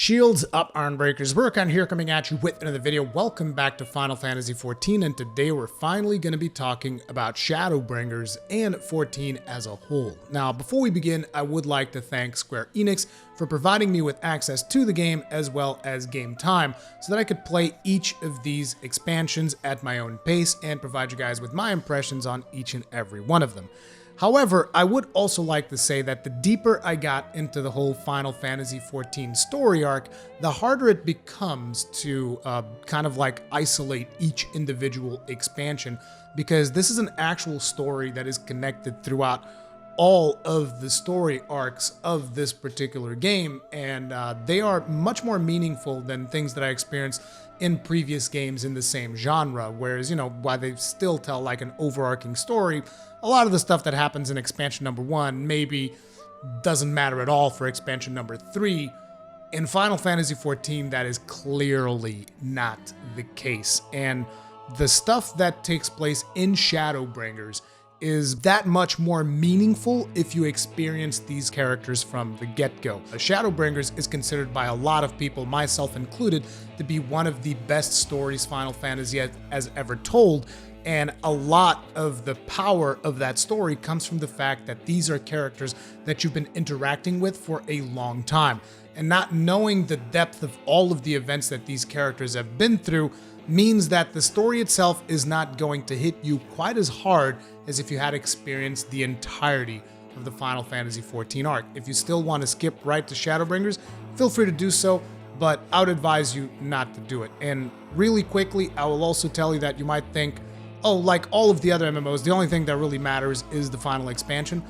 Shields up, Gunbreakers. Burkan here coming at you with another video. Welcome back to Final Fantasy XIV, and today we're finally going to be talking about Shadowbringers and 14 as a whole. Now, before we begin, I would like to thank Square Enix for providing me with access to the game as well as game time so that I could play each of these expansions at my own pace and provide you guys with my impressions on each and every one of them. However, I would also like to say that the deeper I got into the whole Final Fantasy XIV story arc, the harder it becomes to kind of like isolate each individual expansion, because this is an actual story that is connected throughout all of the story arcs of this particular game, and they are much more meaningful than things that I experienced in previous games in the same genre. Whereas, while they still tell like an overarching story, a lot of the stuff that happens in expansion number 1 maybe doesn't matter at all for expansion number 3. In Final Fantasy XIV, that is clearly not the case, and the stuff that takes place in Shadowbringers is that much more meaningful if you experience these characters from the get-go. Shadowbringers is considered by a lot of people, myself included, to be one of the best stories Final Fantasy has ever told, and a lot of the power of that story comes from the fact that these are characters that you've been interacting with for a long time, and not knowing the depth of all of the events that these characters have been through means that the story itself is not going to hit you quite as hard as if you had experienced the entirety of the Final Fantasy XIV arc. If you still want to skip right to Shadowbringers, feel free to do so, but I would advise you not to do it. And really quickly, I will also tell you that you might think, oh, like all of the other MMOs, the only thing that really matters is the final expansion.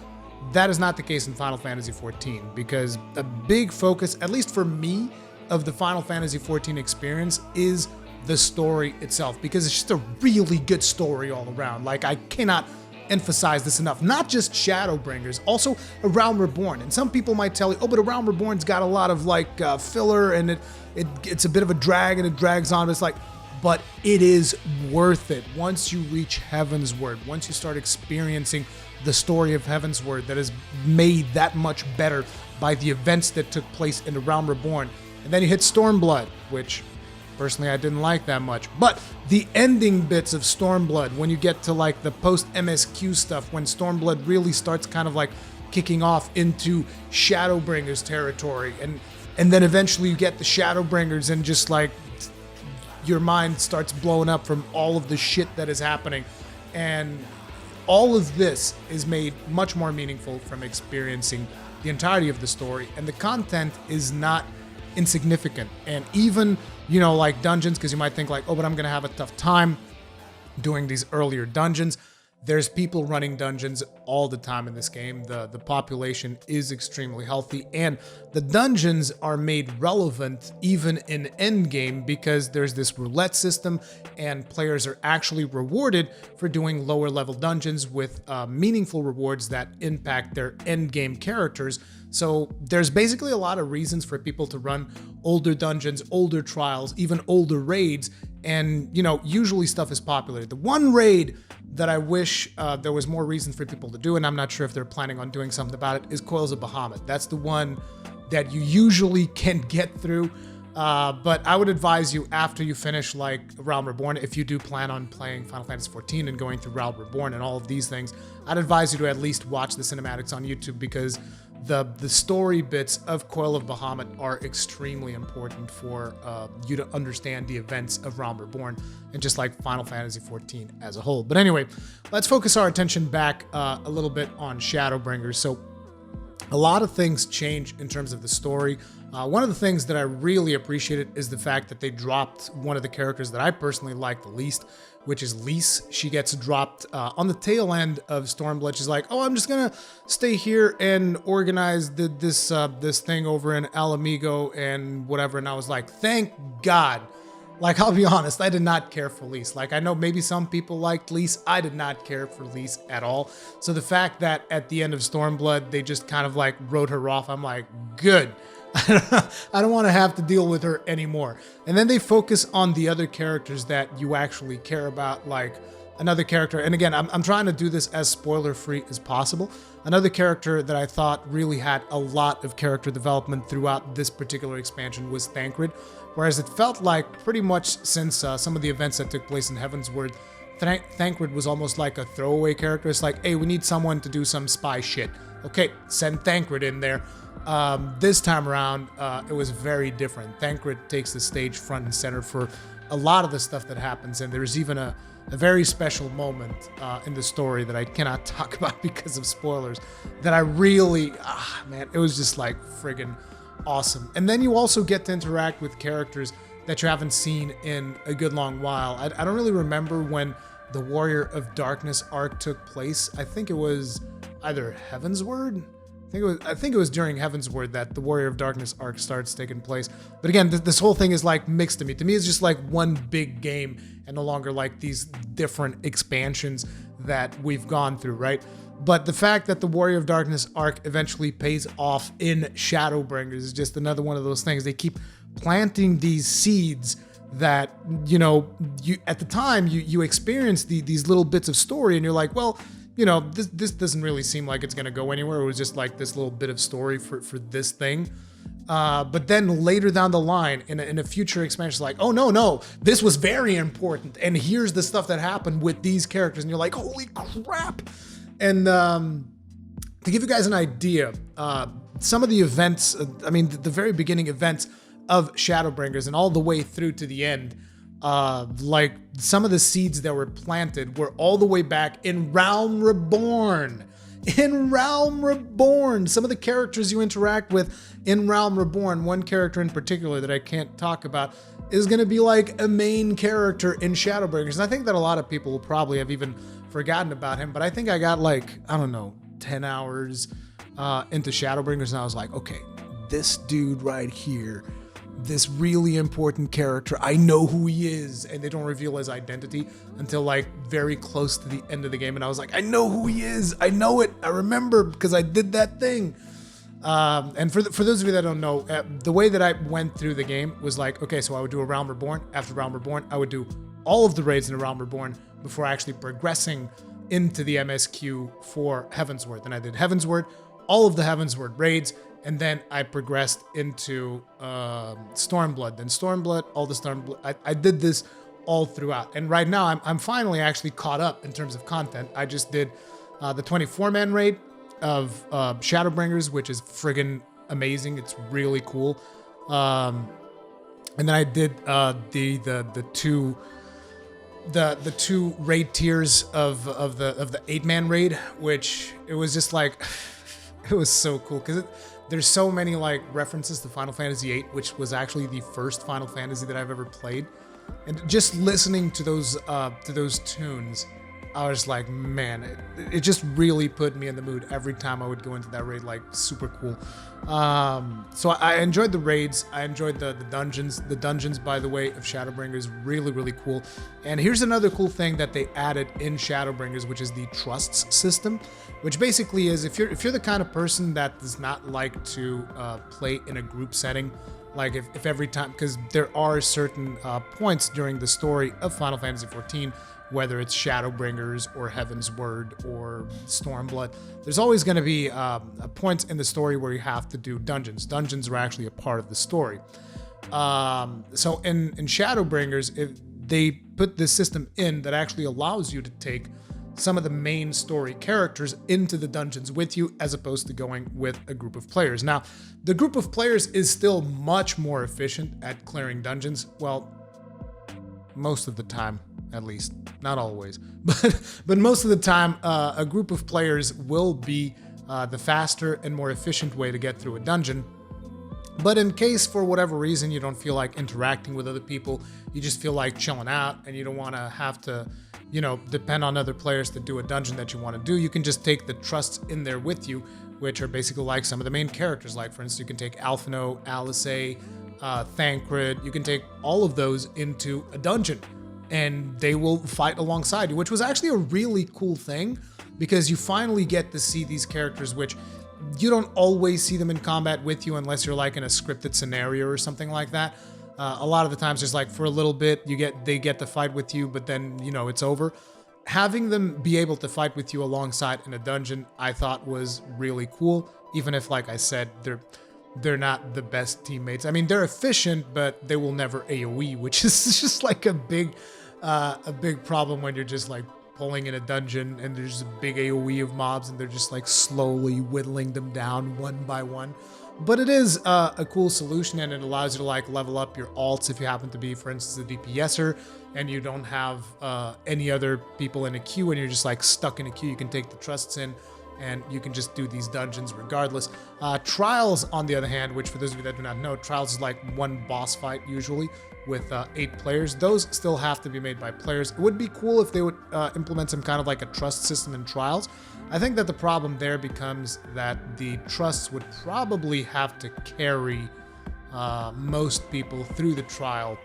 That is not the case in Final Fantasy XIV, because a big focus, at least for me, of the Final Fantasy XIV experience is the story itself, because it's just a really good story all around. Like, I cannot emphasize this enough. Not just Shadowbringers, also A Realm Reborn. And some people might tell you, oh, but A Realm Reborn's got a lot of like filler, and it's a bit of a drag, and it drags on. It's like, but it is worth it once you reach Heavensward, once you start experiencing the story of Heavensward that is made that much better by the events that took place in A Realm Reborn. And then you hit Stormblood, which personally I didn't like that much, but the ending bits of Stormblood, when you get to like the post-MSQ stuff, when Stormblood really starts kind of like kicking off into Shadowbringers territory, and then eventually you get the Shadowbringers and just like your mind starts blowing up from all of the shit that is happening, and all of this is made much more meaningful from experiencing the entirety of the story, and the content is not insignificant. And even, like dungeons, because you might think like, oh, but I'm gonna have a tough time doing these earlier dungeons. There's people running dungeons all the time in this game. The population is extremely healthy, and the dungeons are made relevant even in endgame, because there's this roulette system, and players are actually rewarded for doing lower level dungeons with meaningful rewards that impact their endgame characters. So there's basically a lot of reasons for people to run older dungeons, older trials, even older raids, and usually stuff is popular. The one raid that I wish there was more reason for people to do, and I'm not sure if they're planning on doing something about it, is Coils of Bahamut. That's the one that you usually can get through, but I would advise you, after you finish like Realm Reborn, if you do plan on playing Final Fantasy XIV and going through Realm Reborn and all of these things, I'd advise you to at least watch the cinematics on YouTube, because the story bits of Coil of Bahamut are extremely important for you to understand the events of Realm Reborn, and just like Final Fantasy XIV as a whole. But anyway, let's focus our attention back a little bit on Shadowbringers. So a lot of things change in terms of the story. One of the things that I really appreciated is the fact that they dropped one of the characters that I personally like the least, which is Lise. She gets dropped on the tail end of Stormblood. She's like, oh, I'm just gonna stay here and organize this thing over in Alamigo and whatever. And I was like, thank God. Like, I'll be honest, I did not care for Lise. Like, I know maybe some people liked Lise. I did not care for Lise at all. So the fact that at the end of Stormblood, they just kind of like wrote her off, I'm like, good. I don't want to have to deal with her anymore. And then they focus on the other characters that you actually care about, like another character, and again, I'm trying to do this as spoiler-free as possible. Another character that I thought really had a lot of character development throughout this particular expansion was Thancred, whereas it felt like pretty much since some of the events that took place in Heavensward, Thancred was almost like a throwaway character. It's like, hey, we need someone to do some spy shit. Okay, send Thancred in there. This time around, it was very different. Thancred takes the stage front and center for a lot of the stuff that happens, and there's even a very special moment in the story that I cannot talk about because of spoilers, that I really, man, it was just like friggin' awesome. And then you also get to interact with characters that you haven't seen in a good long while. I don't really remember when the Warrior of Darkness arc took place. I think it was either Heavensward. I think it was during Heavensward that the Warrior of Darkness arc starts taking place. But again, this whole thing is like mixed to me. To me, it's just like one big game and no longer like these different expansions that we've gone through, right? But the fact that the Warrior of Darkness arc eventually pays off in Shadowbringers is just another one of those things. They keep planting these seeds that, you know, at the time you experience these little bits of story and you're like, well, you know, this doesn't really seem like it's going to go anywhere. It was just like this little bit of story for this thing. But then later down the line in a future expansion, it's like, oh, no, this was very important. And here's the stuff that happened with these characters. And you're like, holy crap. And to give you guys an idea, some of the events, the very beginning events of Shadowbringers and all the way through to the end, like some of the seeds that were planted were all the way back in Realm Reborn. In Realm Reborn, some of the characters you interact with in Realm Reborn, one character in particular that I can't talk about, is going to be like a main character in Shadowbringers. And I think that a lot of people will probably have even forgotten about him, but I think I got like, I don't know, 10 hours into Shadowbringers, and I was like, okay, this dude right here, this really important character, I know who he is, and they don't reveal his identity until like very close to the end of the game, and I was like, I know who he is, I know it, I remember because I did that thing. And for those of you that don't know, the way that I went through the game was like, okay, so I would do a Realm Reborn. After Realm Reborn, I would do all of the raids in a Realm Reborn before actually progressing into the MSQ for Heavensward. Then I did Heavensward, all of the Heavensward raids, and then I progressed into Stormblood. Then Stormblood, all the Stormblood. I did this all throughout. And right now, I'm finally actually caught up in terms of content. I just did the 24-man raid of Shadowbringers, which is friggin' amazing. It's really cool. And then I did the two raid tiers of the 8-man raid, which it was just like it was so cool because there's so many like references to Final Fantasy VIII, which was actually the first Final Fantasy that I've ever played, and just listening to those tunes, I was like, man, it just really put me in the mood every time I would go into that raid. Like, super cool. So I enjoyed the raids. I enjoyed the dungeons. The dungeons, by the way, of Shadowbringers, really, really cool. And here's another cool thing that they added in Shadowbringers, which is the trusts system, which basically is if you're the kind of person that does not like to play in a group setting, like if every time, because there are certain points during the story of Final Fantasy XIV, whether it's Shadowbringers or Heavensward or Stormblood, there's always going to be points in the story where you have to do dungeons. Dungeons are actually a part of the story. So in Shadowbringers, they put this system in that actually allows you to take some of the main story characters into the dungeons with you, as opposed to going with a group of players. Now, the group of players is still much more efficient at clearing dungeons. Well, most of the time, at least. Not always. But most of the time, a group of players will be the faster and more efficient way to get through a dungeon. But in case, for whatever reason, you don't feel like interacting with other people, you just feel like chilling out, and you don't want to have to, depend on other players to do a dungeon that you want to do, you can just take the trusts in there with you, which are basically like some of the main characters. Like, for instance, you can take Alphino, Alisaie, Thancred. You can take all of those into a dungeon, and they will fight alongside you, which was actually a really cool thing, because you finally get to see these characters, which you don't always see them in combat with you unless you're like in a scripted scenario or something like that. A lot of the times, just like for a little bit, they get to fight with you, but then, it's over. having them be able to fight with you alongside in a dungeon, I thought was really cool. Even if, like I said, they're not the best teammates. I mean, they're efficient, but they will never AoE, which is just like a big problem when you're just like pulling in a dungeon and there's a big AoE of mobs and they're just like slowly whittling them down one by one. But it is a cool solution, and it allows you to like level up your alts if you happen to be, for instance, a DPSer and you don't have any other people in a queue and you're just like stuck in a queue. You can take the trusts in and you can just do these dungeons regardless. Trials, on the other hand, which for those of you that do not know, Trials is like one boss fight usually with 8 players. Those still have to be made by players. It would be cool if they would implement some kind of like a trust system in Trials. I think that the problem there becomes that the trusts would probably have to carry most people through the trial,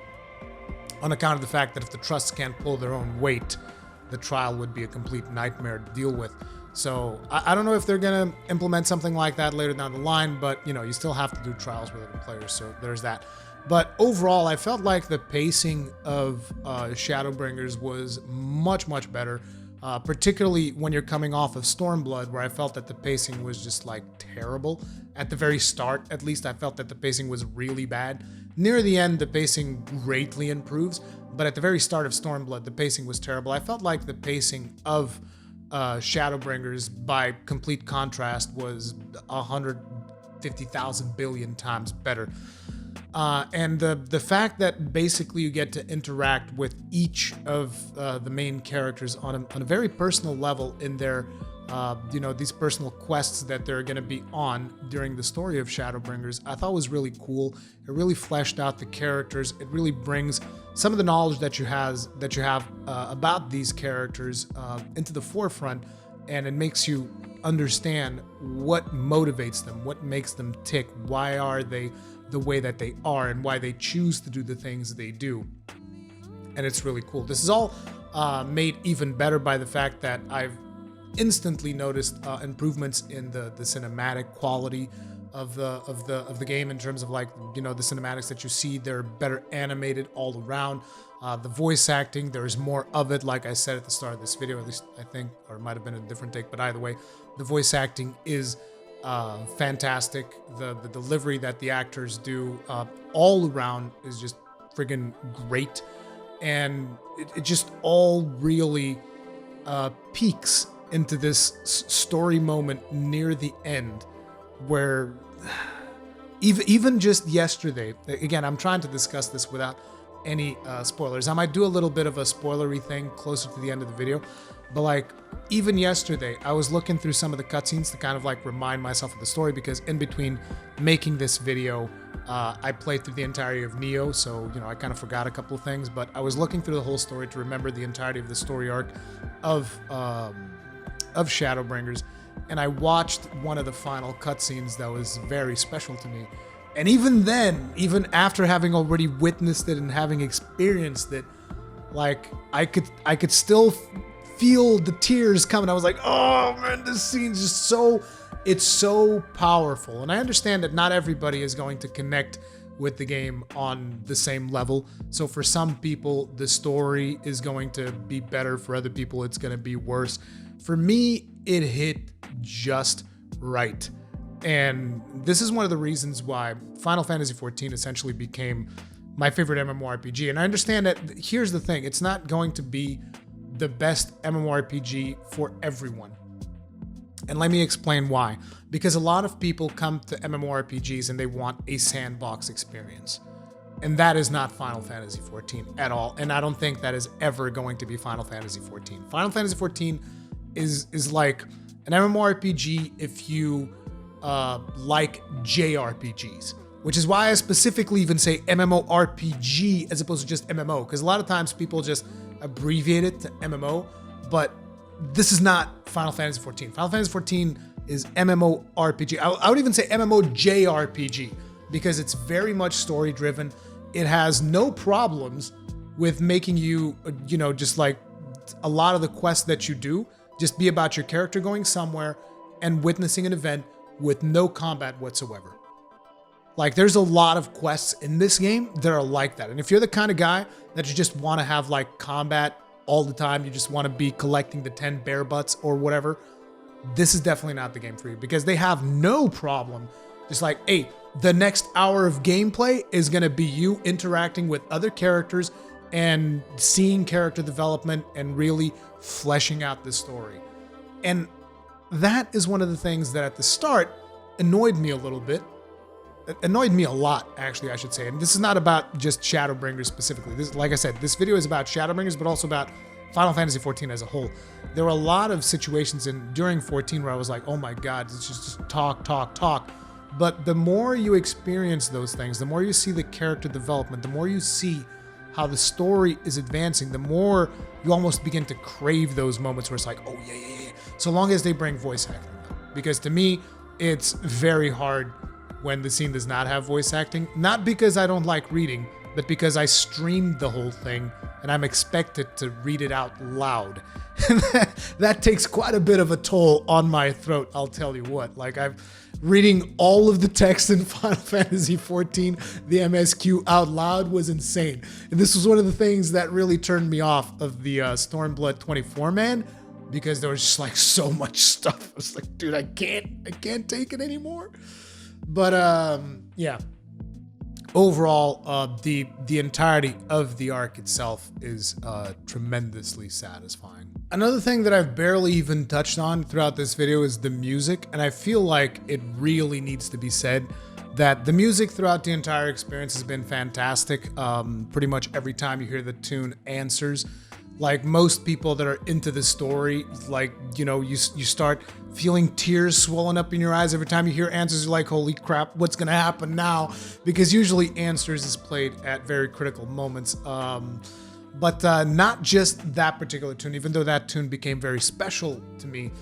on account of the fact that if the trusts can't pull their own weight, the trial would be a complete nightmare to deal with. So I don't know if they're going to implement something like that later down the line, but you know, you still have to do trials with other players, so there's that. But overall, I felt like the pacing of Shadowbringers was much, much better, particularly when you're coming off of Stormblood, where I felt that the pacing was just like terrible. At the very start, at least, I felt that the pacing was really bad. Near the end, the pacing greatly improves, but at the very start of Stormblood, the pacing was terrible. I felt like the pacing of Shadowbringers, by complete contrast, was 150,000 billion times better. And the fact that basically you get to interact with each of the main characters on a very personal level in their, you know, these personal quests that they're going to be on during the story of Shadowbringers, I thought was really cool. It really fleshed out the characters. It really brings some of the knowledge that you have about these characters into the forefront, and it makes you understand what motivates them, what makes them tick, why are they the way that they are, and why they choose to do the things they do. And it's really cool. This is all made even better by the fact that I've instantly noticed improvements in the cinematic quality of the game, in terms of, like, you know, the cinematics that you see. They're better animated all around. The voice acting, there's more of it, like I said at the start of this video, at least I think, or it might have been a different take, but either way, the voice acting is fantastic. The delivery that the actors do all around is just friggin' great, and it just all really peaks into this story moment near the end, where even just yesterday, again, I'm trying to discuss this without any spoilers. I might do a little bit of a spoilery thing closer to the end of the video, but like, even yesterday, I was looking through some of the cutscenes to kind of like remind myself of the story, because in between making this video, I played through the entirety of Nioh, so, you know, I kind of forgot a couple of things, but I was looking through the whole story to remember the entirety of the story arc of Shadowbringers, and I watched one of the final cutscenes that was very special to me. And even then, even after having already witnessed it and having experienced it, like, I could still feel the tears coming. I was like, oh man, this scene's just it's so powerful. And I understand that not everybody is going to connect with the game on the same level. So for some people, the story is going to be better. For other people, it's going to be worse. For me, it hit just right. And this is one of the reasons why Final Fantasy XIV essentially became my favorite MMORPG. And I understand that, here's the thing, it's not going to be the best MMORPG for everyone. And let me explain why. Because a lot of people come to MMORPGs and they want a sandbox experience. And that is not Final Fantasy XIV at all. And I don't think that is ever going to be Final Fantasy XIV. Final Fantasy XIV is like an MMORPG if you like JRPGs, which is why I specifically even say MMORPG as opposed to just MMO, because a lot of times people just abbreviate it to MMO, but this is not Final Fantasy XIV. Final Fantasy XIV is MMORPG. I would even say MMOJRPG, because it's very much story driven. It has no problems with making you, you know, just like a lot of the quests that you do, just be about your character going somewhere and witnessing an event with no combat whatsoever. Like, there's a lot of quests in this game that are like that. And if you're the kind of guy that you just want to have like combat all the time. You just want to be collecting the 10 bear butts or whatever. This is definitely not the game for you, because they have no problem just like, hey, the next hour of gameplay is going to be you interacting with other characters and seeing character development and really fleshing out the story. And that is one of the things that at the start annoyed me a little bit. It annoyed me a lot, actually, I should say. And this is not about just Shadowbringers specifically. This, like I said, this video is about Shadowbringers, but also about Final Fantasy XIV as a whole. There were a lot of situations during 14 where I was like, oh my God, it's just talk, talk, talk. But the more you experience those things, the more you see the character development, the more you see how the story is advancing, the more you almost begin to crave those moments where it's like, oh yeah, yeah, yeah. So long as they bring voice acting. Because to me, it's very hard when the scene does not have voice acting. Not because I don't like reading, but because I streamed the whole thing and I'm expected to read it out loud. And that takes quite a bit of a toll on my throat, I'll tell you what. Like, I'm reading all of the text in Final Fantasy XIV, the MSQ out loud was insane. And this was one of the things that really turned me off of the Stormblood 24 man, because there was just like so much stuff. I was like, dude, I can't take it anymore. But yeah. Overall, the entirety of the arc itself is tremendously satisfying. Another thing that I've barely even touched on throughout this video is the music, and I feel like it really needs to be said that the music throughout the entire experience has been fantastic. Pretty much every time you hear the tune Answers, like most people that are into the story, like, you know, you start feeling tears swelling up in your eyes every time you hear Answers. You're like, holy crap, what's gonna happen now? Because usually Answers is played at very critical moments. But not just that particular tune, even though that tune became very special to me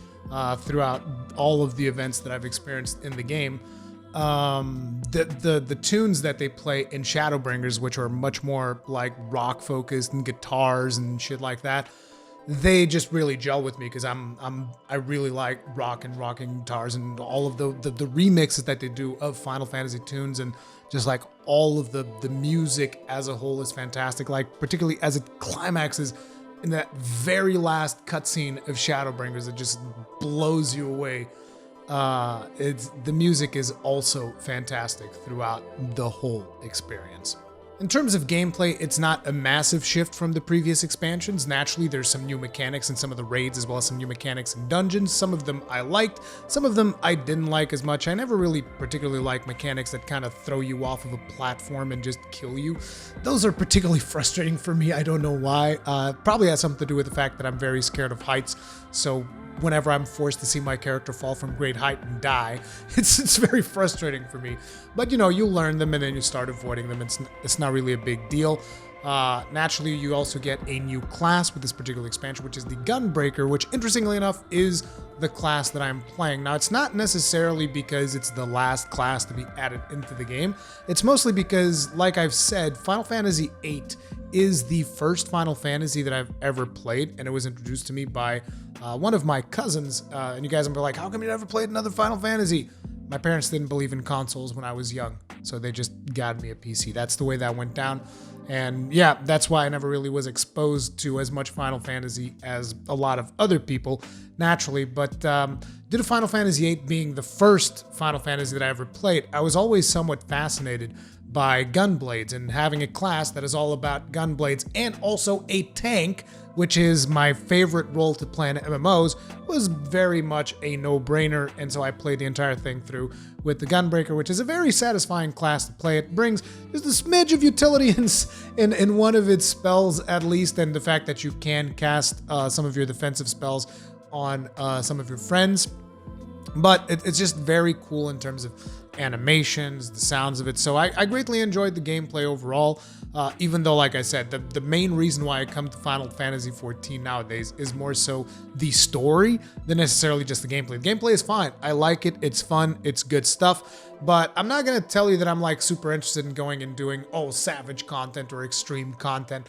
throughout all of the events that I've experienced in the game. The tunes that they play in Shadowbringers, which are much more like rock focused and guitars and shit like that, they just really gel with me, because I really like rocking guitars, and all of the remixes that they do of Final Fantasy tunes, and just like all of the music as a whole is fantastic. Like, particularly as it climaxes in that very last cutscene of Shadowbringers, it just blows you away. The music is also fantastic throughout the whole experience. In terms of gameplay, it's not a massive shift from the previous expansions. Naturally, there's some new mechanics in some of the raids, as well as some new mechanics in dungeons. Some of them I liked, some of them I didn't like as much. I never really particularly like mechanics that kind of throw you off of a platform and just kill you. Those are particularly frustrating for me. I don't know why. Probably has something to do with the fact that I'm very scared of heights. So whenever I'm forced to see my character fall from great height and die, it's very frustrating for me. But you know, you learn them and then you start avoiding them. It's not really a big deal. Naturally, you also get a new class with this particular expansion, which is the Gunbreaker, which interestingly enough is the class that I'm playing. Now, it's not necessarily because it's the last class to be added into the game. It's mostly because, like I've said, Final Fantasy VIII is the first Final Fantasy that I've ever played, and it was introduced to me by one of my cousins. And you guys will be like, how come you never played another Final Fantasy? My parents didn't believe in consoles when I was young, so they just got me a PC. That's the way that went down. And yeah, that's why I never really was exposed to as much Final Fantasy as a lot of other people, naturally. But due to Final Fantasy VIII being the first Final Fantasy that I ever played, I was always somewhat fascinated by gunblades, and having a class that is all about gunblades and also a tank, which is my favorite role to play in MMOs, was very much a no-brainer. And so I played the entire thing through with the Gunbreaker, which is a very satisfying class to play. It brings just a smidge of utility in one of its spells, at least, and the fact that you can cast some of your defensive spells on some of your friends. But it's just very cool in terms of animations, the sounds of it. So I greatly enjoyed the gameplay overall, even though, like I said, the main reason why I come to Final Fantasy XIV nowadays is more so the story than necessarily just the gameplay. The gameplay is fine. I like it. It's fun. It's good stuff. But I'm not going to tell you that I'm like super interested in going and doing, savage content or extreme content.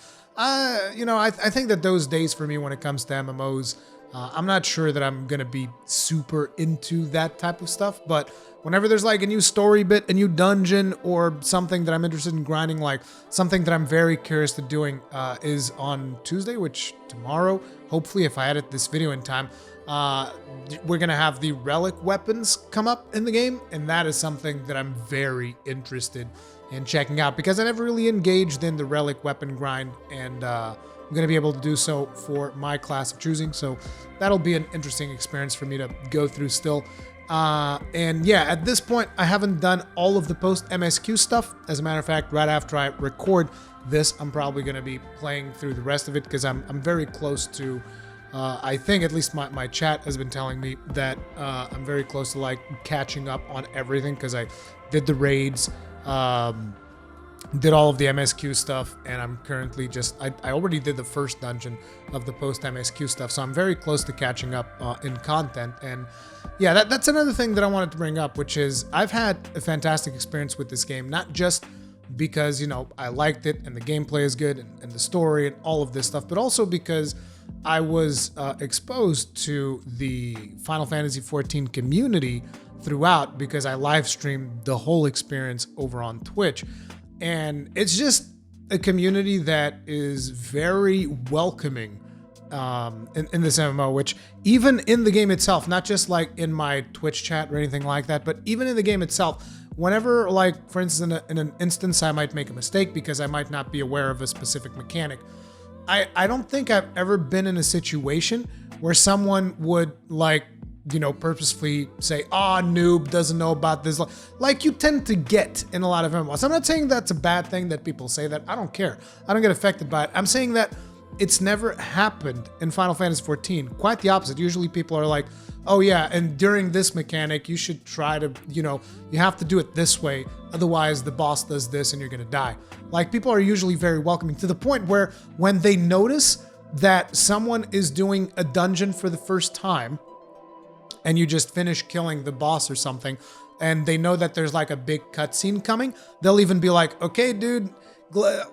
You know, I think that those days for me when it comes to MMOs I'm not sure that I'm gonna be super into that type of stuff, but whenever there's like a new story bit, a new dungeon, or something that I'm interested in grinding, like something that I'm very curious to doing is on Tuesday, which tomorrow, hopefully if I edit this video in time, we're gonna have the relic weapons come up in the game, and that is something that I'm very interested in checking out because I never really engaged in the relic weapon grind, and I'm going to be able to do so for my class of choosing, so that'll be an interesting experience for me to go through still. And yeah, at this point, I haven't done all of the post-MSQ stuff. As a matter of fact, right after I record this, I'm probably going to be playing through the rest of it because I'm very close to, I think at least my chat has been telling me that I'm very close to like catching up on everything because I did the raids, did all of the MSQ stuff, and I'm currently just, I already did the first dungeon of the post-MSQ stuff, so I'm very close to catching up in content. And yeah, that's another thing that I wanted to bring up, which is I've had a fantastic experience with this game, not just because, you know, I liked it and the gameplay is good and the story and all of this stuff, but also because I was exposed to the Final Fantasy XIV community throughout because I live streamed the whole experience over on Twitch. And it's just a community that is very welcoming in this MMO, which even in the game itself, not just like in my Twitch chat or anything like that, but even in the game itself, whenever, like, for instance, in an instance, I might make a mistake because I might not be aware of a specific mechanic. I don't think I've ever been in a situation where someone would, like, you know, purposefully say, "Ah, noob, doesn't know about this," like you tend to get in a lot of MMOs. I'm not saying that's a bad thing that people say that. I don't care. I don't get affected by it. I'm saying that it's never happened in Final Fantasy XIV. Quite the opposite. Usually people are like, "Oh yeah, and during this mechanic, you should try to, you know, you have to do it this way. Otherwise, the boss does this and you're gonna die." Like, people are usually very welcoming to the point where when they notice that someone is doing a dungeon for the first time, and you just finish killing the boss or something, and they know that there's like a big cutscene coming, they'll even be like, "Okay, dude,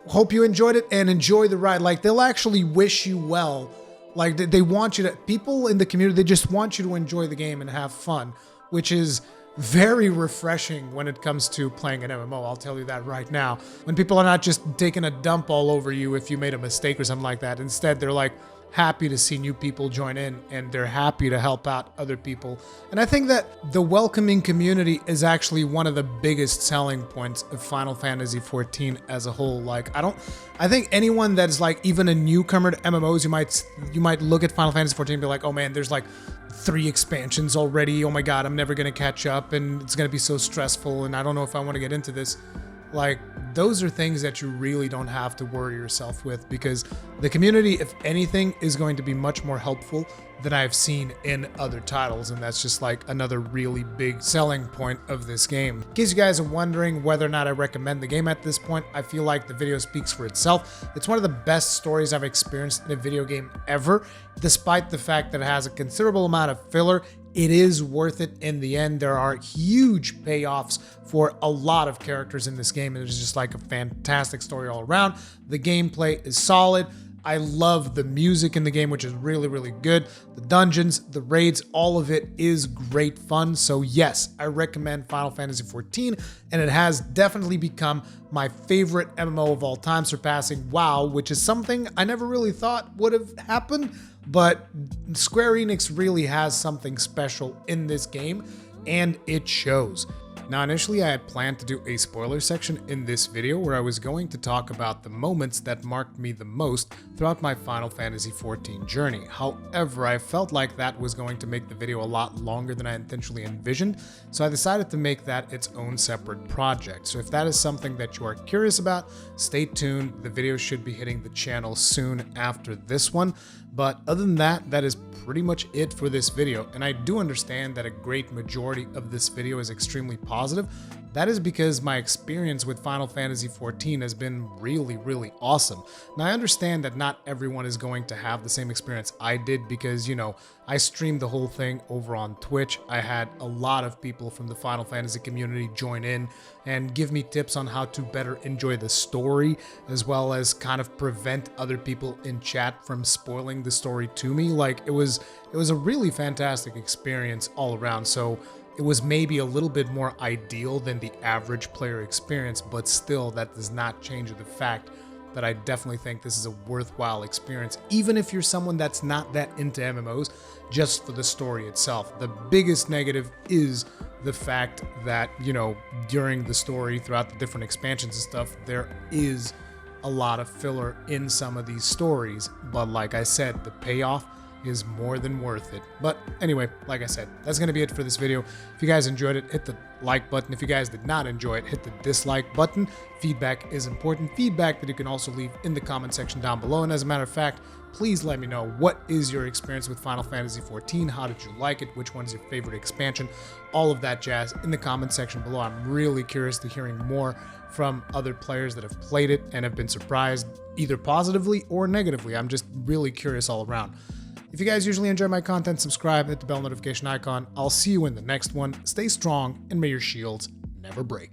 hope you enjoyed it and enjoy the ride." Like, they'll actually wish you well. Like, they want you to, people in the community, they just want you to enjoy the game and have fun, which is very refreshing when it comes to playing an MMO. I'll tell you that right now. When people are not just taking a dump all over you if you made a mistake or something like that. Instead, they're like, happy to see new people join in, and they're happy to help out other people. And I think that the welcoming community is actually one of the biggest selling points of Final Fantasy XIV as a whole. Like, I think anyone that's like even a newcomer to MMOs, you might look at Final Fantasy XIV and be like, "Oh man, there's like 3 expansions already. Oh my god, I'm never gonna catch up, and it's gonna be so stressful, and I don't know if I want to get into this." Like, those are things that you really don't have to worry yourself with, because the community, if anything, is going to be much more helpful than I've seen in other titles, and that's just like another really big selling point of this game. In case you guys are wondering whether or not I recommend the game at this point, I feel like the video speaks for itself. It's one of the best stories I've experienced in a video game ever. Despite the fact that it has a considerable amount of filler, it is worth it in the end. There are huge payoffs for a lot of characters in this game, and it's just like a fantastic story all around. The gameplay is solid. I love the music in the game, which is really, really good. The dungeons, the raids, all of it is great fun. So yes, I recommend Final Fantasy XIV, and it has definitely become my favorite MMO of all time, surpassing WoW, which is something I never really thought would have happened. But Square Enix really has something special in this game, and it shows. Now, initially I had planned to do a spoiler section in this video where I was going to talk about the moments that marked me the most throughout my Final Fantasy XIV journey. However, I felt like that was going to make the video a lot longer than I intentionally envisioned, so I decided to make that its own separate project. So if that is something that you are curious about, stay tuned. The video should be hitting the channel soon after this one. But other than that, that is pretty much it for this video, and I do understand that a great majority of this video is extremely positive, that is because my experience with Final Fantasy XIV has been really, really awesome. Now, I understand that not everyone is going to have the same experience I did because, you know, I streamed the whole thing over on Twitch. I had a lot of people from the Final Fantasy community join in and give me tips on how to better enjoy the story, as well as kind of prevent other people in chat from spoiling the story to me. Like, it was a really fantastic experience all around. So it was maybe a little bit more ideal than the average player experience, but still that does not change the fact that I definitely think this is a worthwhile experience, even if you're someone that's not that into MMOs, just for the story itself. The biggest negative is the fact that, you know, during the story, throughout the different expansions and stuff, there is a lot of filler in some of these stories, but like I said, the payoff is more than worth it. But anyway, like I said, that's going to be it for this video. If you guys enjoyed it, hit the like button. If you guys did not enjoy it, hit the dislike button. Feedback is important. Feedback that you can also leave in the comment section down below. And as a matter of fact, please let me know, what is your experience with Final Fantasy XIV? How did you like it? Which one is your favorite expansion? All of that jazz in the comment section below. I'm really curious to hearing more from other players that have played it and have been surprised either positively or negatively. I'm just really curious all around. If you guys usually enjoy my content, subscribe, hit the bell notification icon. I'll see you in the next one. Stay strong, and may your shields never break.